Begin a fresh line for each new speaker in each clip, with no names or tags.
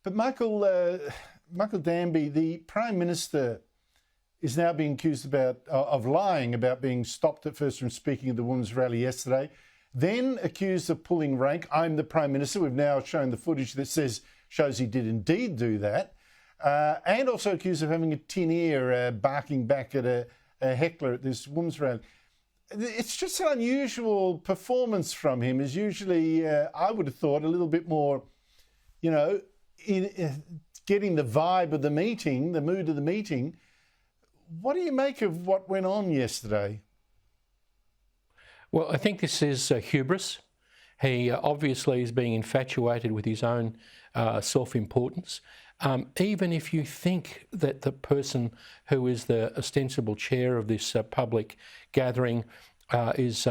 But Michael Danby, the Prime Minister, is now being accused of lying about being stopped at first from speaking at the Women's Rally yesterday, then accused of pulling rank. I'm the Prime Minister. We've now shown the footage that shows he did indeed do that. And also accused of having a tin ear barking back at a heckler at this Women's Rally. It's just an unusual performance from him. Is usually, I would have thought, a little bit more, getting the vibe of the meeting, the mood of the meeting. What do you make of what went on yesterday?
Well, I think this is hubris. He obviously is being infatuated with his own self-importance. Even if you think that the person who is the ostensible chair of this public gathering is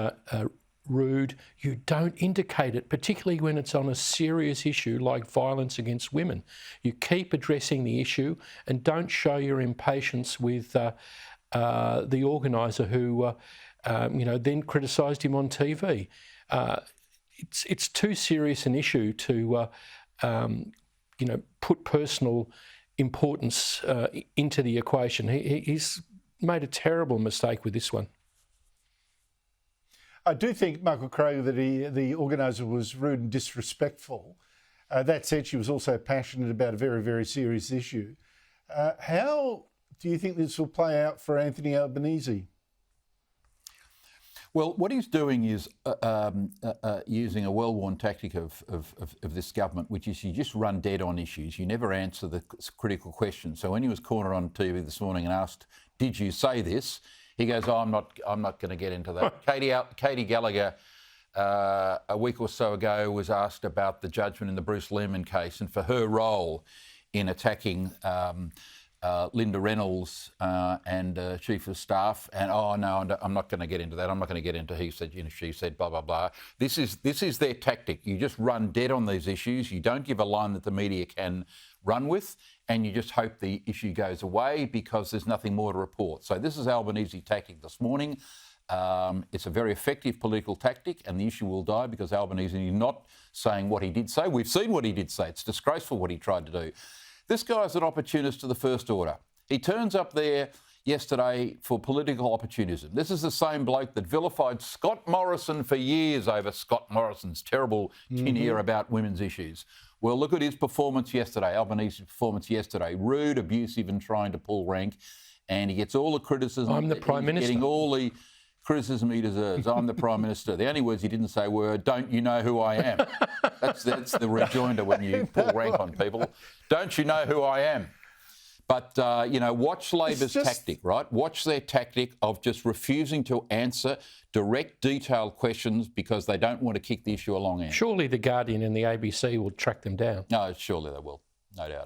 rude, you don't indicate it, particularly when it's on a serious issue like violence against women. You keep addressing the issue and don't show your impatience with the organiser who, then criticised him on TV. It's too serious an issue to, put personal importance into the equation. He's made a terrible mistake with this one.
I do think, Michael Kroger, that the organiser was rude and disrespectful. That said, she was also passionate about a very, very serious issue. How do you think this will play out for Anthony Albanese?
Well, what he's doing is using a well-worn tactic of this government, which is you just run dead on issues. You never answer the critical questions. So when he was cornered on TV this morning and asked, "Did you say this?" he goes, "Oh, I'm not going to get into that." Katie Gallagher, a week or so ago, was asked about the judgment in the Bruce Lehman case and for her role in attacking Linda Reynolds and Chief of Staff, and no, I'm not going to get into that. I'm not going to get into he said, she said, blah blah blah. This is their tactic. You just run dead on these issues. You don't give a line that the media can run with, and you just hope the issue goes away because there's nothing more to report. So this is Albanese tactic this morning. It's a very effective political tactic, and the issue will die because Albanese is not saying what he did say. We've seen what he did say. It's disgraceful what he tried to do. This guy's an opportunist to the first order. He turns up there yesterday for political opportunism. This is the same bloke that vilified Scott Morrison for years over Scott Morrison's terrible tin ear about women's issues. Well, look at his performance yesterday, Albanese's performance yesterday. Rude, abusive and trying to pull rank. And he gets all the criticism.
I'm the Prime Minister.
Getting all the criticism he deserves. I'm the Prime Minister. The only words he didn't say were, "Don't you know who I am?" That's the rejoinder when you pull rank on people. Don't you know who I am? But, watch Labor's tactic, right? Watch their tactic of just refusing to answer direct, detailed questions because they don't want to kick the issue along end.
Surely The Guardian and the ABC will track them down.
No, surely they will, no doubt.